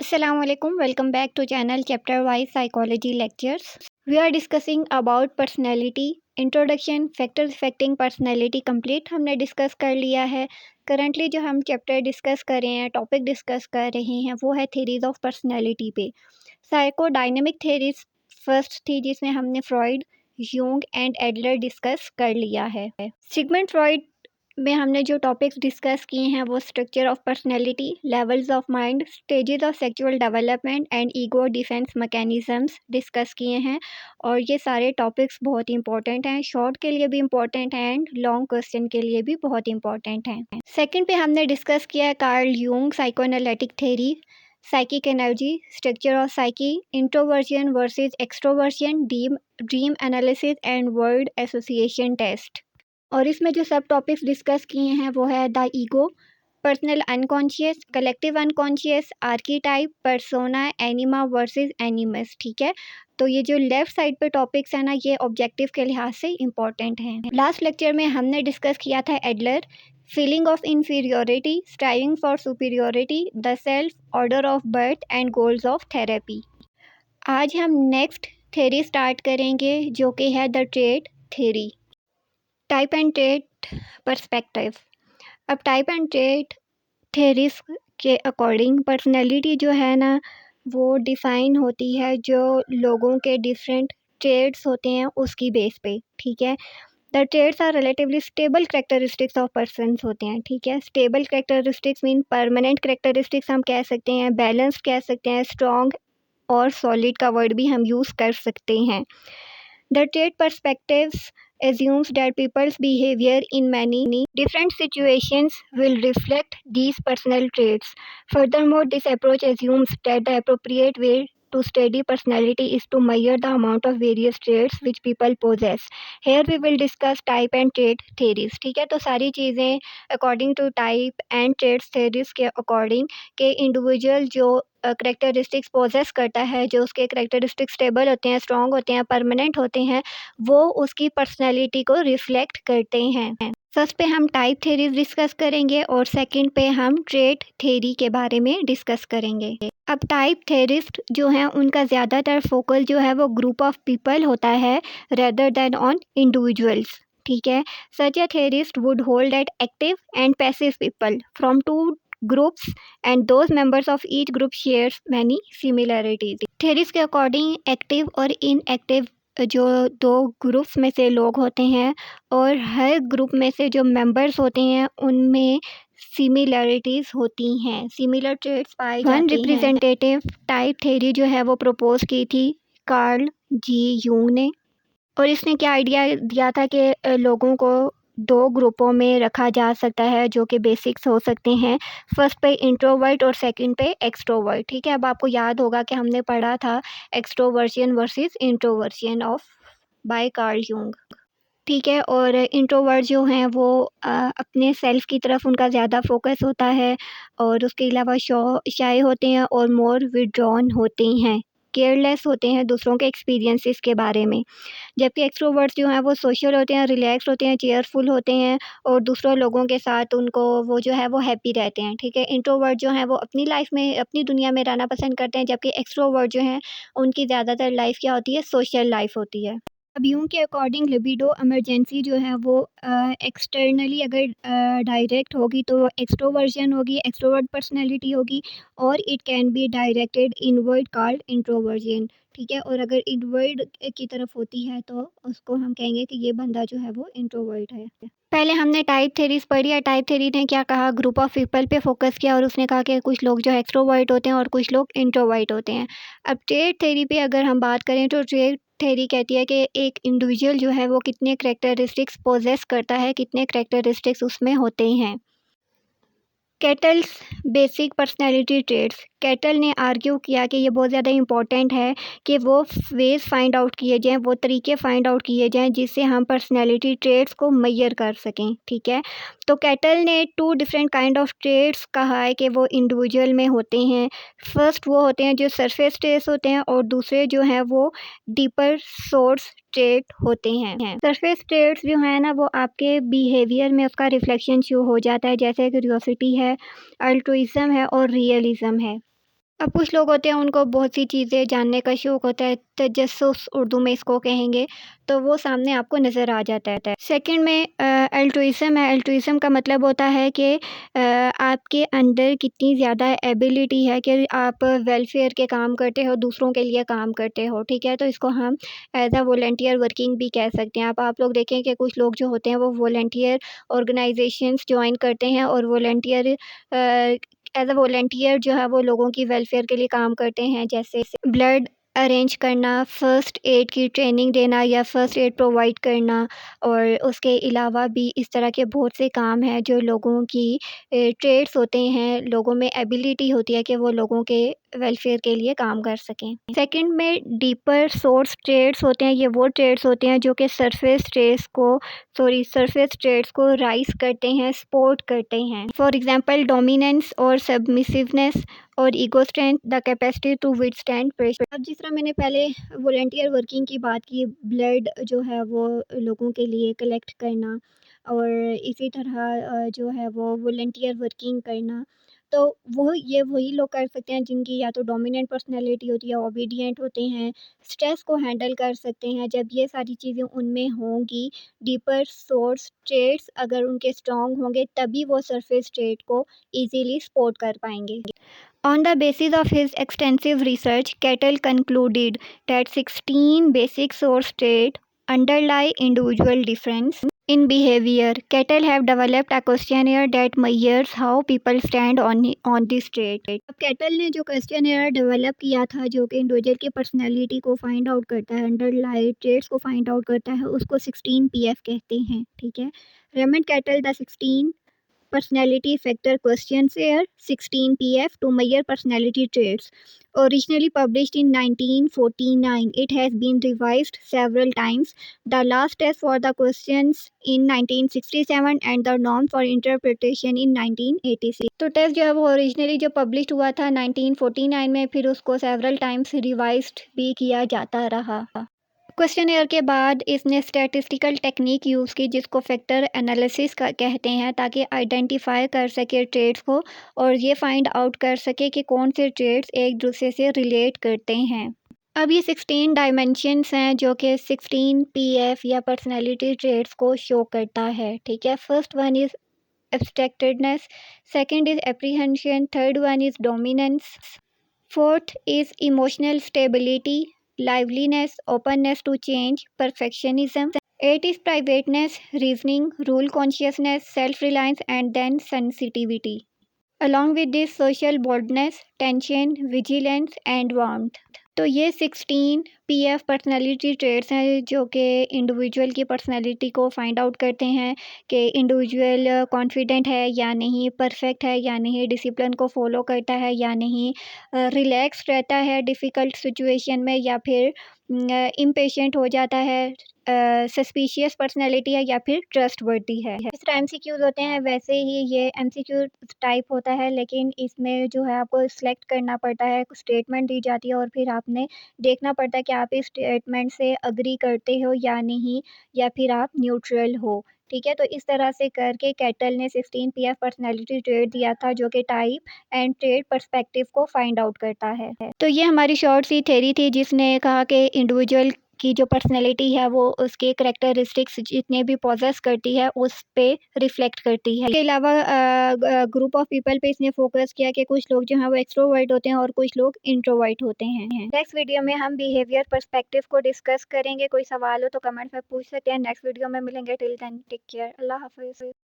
Assalamualaikum. Welcome back to channel chapter wise psychology lectures. We are discussing about personality. Introduction, factors affecting personality complete हमने discuss कर लिया है. Currently जो हम chapter discuss कर रहे हैं, टॉपिक डिस्कस कर रहे हैं, वो है थेरीज ऑफ पर्सनैलिटी पे. साइकोडायनेमिक थेरीज फर्स्ट थी, जिसमें हमने Freud, Jung and Adler discuss कर लिया है. सिगमंड फ्रॉइड में हमने जो टॉपिक्स डिस्कस किए हैं वो structure of personality, levels of mind, stages of sexual development and ego defence mechanisms discuss किए हैं. और ये सारे टॉपिक्स बहुत इंपॉर्टेंट हैं, शॉर्ट के लिए भी इंपॉर्टेंट हैं एंड लॉन्ग क्वेश्चन के लिए भी बहुत इंपॉर्टेंट हैं. सेकंड पे हमने डिस्कस किया है Carl Jung psychoanalytic theory, psychic energy, structure of psyche, introversion versus extroversion, dream analysis and word association test. और इसमें जो सब टॉपिक्स डिस्कस किए हैं वो है the ego, personal unconscious, collective unconscious, archetype, persona, anima versus animus. ठीक है, तो ये जो लेफ्ट साइड पे टॉपिक्स है ना, ये ऑब्जेक्टिव के लिहाज से इंपॉर्टेंट हैं. लास्ट लेक्चर में हमने डिस्कस किया था Adler, feeling of inferiority, striving for superiority, the self, order of birth and goals of therapy. आज हम नेक्स्ट थ्योरी स्टार्ट करेंगे जो कि है the trait theory. Type and trait perspective. अब टाइप एंड ट्रेट थेरीज के अकॉर्डिंग पर्सनैलिटी जो है ना, वो डिफ़ाइन होती है जो लोगों के डिफरेंट ट्रेट्स होते हैं उसकी बेस पे. ठीक है, the traits are relatively stable characteristics of persons होते हैं. ठीक है, stable characteristics mean permanent characteristics हम कह सकते हैं, बैलेंस्ड कह सकते हैं, स्ट्रॉन्ग और सॉलिड का वर्ड भी हम यूज़ कर सकते हैं. The trait perspectives assumes that people's behavior in many different situations will reflect these personal traits. Furthermore, this approach assumes that the appropriate way to study personality is to measure the amount of various traits which people possess. Here we will discuss type and trait theories. ठीक है, तो सारी चीज़ें according to type and traits theories के according के individual जो characteristics poses करता है, जो उसके करेक्टरिस्टिक्स स्टेबल होते हैं, स्ट्रॉन्ग होते हैं, परमानेंट होते हैं, वो उसकी पर्सनैलिटी को रिफ्लेक्ट करते हैं. फर्स्ट पे हम टाइप थेरीज डिस्कस करेंगे और सेकंड पे हम ट्रेट थेरी के बारे में डिस्कस करेंगे. अब टाइप थेरिस्ट जो हैं उनका ज़्यादातर फोकस जो है वो ग्रुप ऑफ पीपल होता है रेदर देन ऑन इंडिविजुअल्स. ठीक है, such a theorist would hold at active and passive people from two groups and those members of each group shares many similarities. Theories के according active और inactive जो दो groups में से लोग होते हैं और हर ग्रुप में से जो मेंबर्स होते हैं उनमें सिमिलरिटीज़ होती हैं, सिमिलर ट्रेट्स पाए जाते हैं. वन रिप्रेजेंटेटिव टाइप थेरी जो है वो प्रपोज की थी कार्ल जी यूंग ने, और इसने क्या आइडिया दिया था कि लोगों को दो ग्रुपों में रखा जा सकता है जो कि बेसिक्स हो सकते हैं. फर्स्ट पे इंट्रोवर्ट और सेकंड पे एक्सट्रोवर्ट. ठीक है, अब आपको याद होगा कि हमने पढ़ा था extroversion versus introversion of by Carl Jung. ठीक है, और इंट्रोवर्ट जो हैं वो अपने सेल्फ की तरफ उनका ज़्यादा फोकस होता है और उसके अलावा शाय होते हैं और मोर विड्रॉन होते हैं, केयरलेस होते हैं दूसरों के एक्सपीरियंसेस के बारे में. जबकि एक्सट्रोवर्ट्स जो हैं वो सोशल होते हैं, रिलैक्स होते हैं, चेयरफुल होते हैं और दूसरों लोगों के साथ उनको वो जो है वो हैप्पी रहते हैं. ठीक है, इंट्रोवर्ट जो हैं वो अपनी लाइफ में अपनी दुनिया में रहना पसंद करते हैं, जबकि एक्सट्रोवर्ट जो हैं उनकी ज़्यादातर लाइफ क्या होती है, सोशल लाइफ होती है. अब यूं के अकॉर्डिंग लिबिडो इमरजेंसी जो है वो एक्सटर्नली अगर डायरेक्ट होगी तो एक्सट्रोवर्जन होगी, एक्सट्रोवर्ट पर्सनैलिटी होगी, और it can be directed inward called introversion. ठीक है, और अगर इनवर्ड की तरफ होती है तो उसको हम कहेंगे कि ये बंदा जो है वो इंट्रोवर्ट है. पहले हमने टाइप थेरीज पढ़ी है. टाइप थेरी ने क्या कहा, ग्रुप ऑफ पीपल पे फोकस किया और उसने कहा कि कुछ लोग जो है एक्सट्रोवर्ट होते हैं और कुछ लोग इंट्रोवर्ट होते हैं. अब ट्रेट थेरी पे अगर हम बात करें तो ट्रेट थेरी कहती है कि एक इंडिविजुअल जो है वो कितने करेक्टरिस्टिक्स पोजेस करता है, कितने करेक्टरिस्टिक्स उसमें होते हैं. Kettles basic personality traits. Cattle ने आर्ग्यू किया कि ये बहुत ज़्यादा इम्पॉर्टेंट है कि वो वेज फाइंड आउट किए जाएँ, वो तरीके फाइंड आउट किए जाएँ जिससे हम पर्सनैलिटी ट्रेट्स को मेजर कर सकें. ठीक है, तो कैटल ने two different kind of traits कहा है कि वो इंडिविजुअल में होते हैं. फर्स्ट वो होते हैं जो सरफेस ट्रेट्स होते हैं और दूसरे जो हैं वो डीपर सोर्स ट्रेट होते हैं. सरफेस ट्रेट्स जो है ना वो आपके बिहेवियर में उसका रिफ्लेक्शन शो हो जाता है, जैसे क्यूरियोसिटी है, अल्ट्रुइज्म है और रियलिज्म है. अब कुछ लोग होते हैं उनको बहुत सी चीज़ें जानने का शौक होता है, तजस्सुस उर्दू में इसको कहेंगे, तो वो सामने आपको नज़र आ जाता है। सेकंड में अल्ट्रुइज़्म है। अल्ट्रुइज़्म का मतलब होता है कि आपके अंदर कितनी ज़्यादा एबिलिटी है कि आप वेलफेयर के काम करते हो, दूसरों के लिए काम करते हो, ठीक है? तो इसको हम एज़ अ वॉलंटियर वर्किंग भी कह सकते हैं। अब आप लोग देखें कि कुछ लोग जो होते हैं वो वॉलंटियर ऑर्गेनाइज़ेशंस जॉइन करते हैं और वॉलंटियर एज़ अ वॉलंटियर जो है वो लोगों की वेलफेयर के लिए काम करते हैं, जैसे ब्लड अरेंज करना, फ़र्स्ट एड की ट्रेनिंग देना या फ़र्स्ट एड प्रोवाइड करना। और उसके अलावा भी इस तरह के बहुत से काम हैं जो लोगों की ट्रेड्स होते हैं, लोगों में एबिलिटी होती है कि वो लोगों के वेलफेयर के लिए काम कर सकें। सेकंड में डीपर सोर्स ट्रेड्स होते हैं। ये वो ट्रेड्स होते हैं जो कि सरफेस ट्रेड्स को राइज़ करते हैं, सपोर्ट करते हैं। फॉर एग्ज़ाम्पल डोमिनेंस और सबमिसिवनेस और ego strength, the capacity to withstand pressure. अब जिस तरह मैंने पहले वॉलंटियर वर्किंग की बात की, ब्लड जो है वो लोगों के लिए कलेक्ट करना और इसी तरह जो है वो वॉलंटियर वर्किंग करना, तो वही लोग कर सकते हैं जिनकी या तो डोमिनेंट पर्सनैलिटी होती है, ओबीडिएंट होते हैं, स्ट्रेस को हैंडल कर सकते हैं। जब ये सारी चीज़ें उनमें होंगी, डीपर सोर्स ट्रेड्स अगर उनके स्ट्रॉन्ग होंगे, तभी वो सरफेस ट्रेड को ईज़िली सपोर्ट कर पाएँगे। On the basis of his extensive research, Kettle concluded that 16 basic source traits underlie individual difference in behavior. Kettle have developed a questionnaire that measures how people stand on this trait. अब cattle ने जो questionnaire develop किया था जो कि individual की personality को find out करता है, अंडरलाई ट्रेट्स को फाइंड आउट करता है, उसको 16 पीएफ कहते हैं, ठीक है? Raymond cattle the 16 Personality Factor Questionnaire 16 PF to measure personality traits. Originally published in 1949, it has been revised several times. The last test for the questions in 1967 and the norm for interpretation in 1986. तो test जो है वो originally जो publish हुआ था 1949 में, फिर उसको सेवरल टाइम्स रिवाइज्ड भी किया जाता रहा। क्वेश्चनेयर के बाद इसने स्टैटिस्टिकल टेक्निक यूज़ की जिसको फैक्टर एनालिसिस का कहते हैं, ताकि आइडेंटिफाई कर सके ट्रेड्स को और ये फाइंड आउट कर सके कि कौन से ट्रेड्स एक दूसरे से रिलेट करते हैं। अब ये 16 डायमेंशंस हैं जो कि 16 पीएफ या पर्सनैलिटी ट्रेड्स को शो करता है, ठीक है? First one is abstractedness, second is apprehension, third one is dominance, fourth is emotional stability, liveliness, openness to change, perfectionism. Eight is privateness, reasoning, rule consciousness, self-reliance, and then sensitivity. Along with this, social boldness, tension, vigilance, and warmth. तो ये 16 PF personality traits हैं जो कि individual की personality को find out करते हैं कि इंडिविजुअल कॉन्फिडेंट है या नहीं, परफेक्ट है या नहीं, डिसिप्लिन को फॉलो करता है या नहीं, रिलैक्स रहता है डिफ़िकल्ट सिचुएशन में या फिर इम्पेशेंट हो जाता है, सस्पिशियस पर्सनैलिटी है या फिर ट्रस्टवर्दी है। इस तरह एमसीक्यूज़ होते हैं, वैसे ही ये एमसीक्यू टाइप होता है, लेकिन इसमें जो है आपको सिलेक्ट करना पड़ता है, स्टेटमेंट दी जाती है और फिर आपने देखना पड़ता है कि आप इस स्टेटमेंट से एग्री करते हो या नहीं, या फिर आप न्यूट्रल हो, ठीक है? तो इस तरह से करके कैटल ने 16 पीएफ पर्सनैलिटी ट्रेट दिया था जो कि टाइप एंड ट्रेट पर्सपेक्टिव को फाइंड आउट करता है। तो ये हमारी शॉर्ट सी थ्योरी थी जिसने कहा कि इंडिविजुअल की जो पर्सनैलिटी है वो उसके करैक्टरिस्टिक्स जितने भी पॉजेस करती है उस पे रिफ्लेक्ट करती है। इसके अलावा ग्रुप ऑफ पीपल पे इसने फोकस किया कि कुछ लोग जो हैं वो एक्सट्रोवर्ट होते हैं और कुछ लोग इंट्रोवर्ट होते हैं। नेक्स्ट वीडियो में हम बिहेवियर पर्सपेक्टिव को डिस्कस करेंगे। कोई सवाल हो तो कमेंट में पूछ सकते हैं। नेक्स्ट वीडियो में मिलेंगे। Till then take care. अल्लाह हाफिज़।